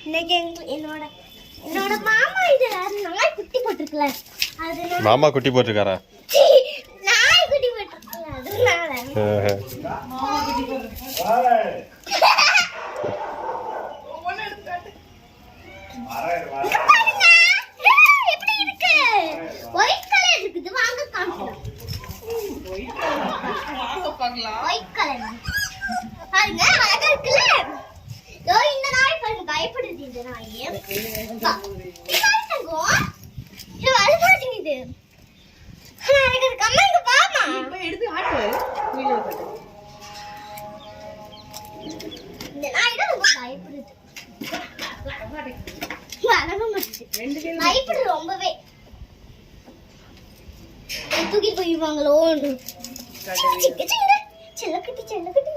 இன்னைக்கு என்னோட என்னோட மாமா இது நாய் குட்டி போட்டுருக்கல அதனால மாமா குட்டி போட்டுருக்காரா? நாய் குட்டி போட்டுருக்கல அதனால மாமா குட்டி போட்டுருக்காரு. எப்படி இருக்கு? ஒயிட் கலர் இருக்குது. வாங்க காமிக்கலாம். ஒயிட் கலர் பாருங்க அழகா இருக்குல்ல. இதோ இந்த நாய் பாருங்க பயப்படுது. இந்த நாய் இது தங்கம் இது அழுகாதீங்க. இது அழகா இருக்கு. அம்மா இங்க பாமா இப்ப எடுத்து ஆட்டு வீடியோ போட்டு. இந்த நாய் தான் ரொம்ப பயப்படுது. வரவே மாட்டேங்குது. பயப்படுது ரொம்பவே. தூக்கி போயிடுவாங்களோ செல்லக்குட்டி செல்லக்குட்டி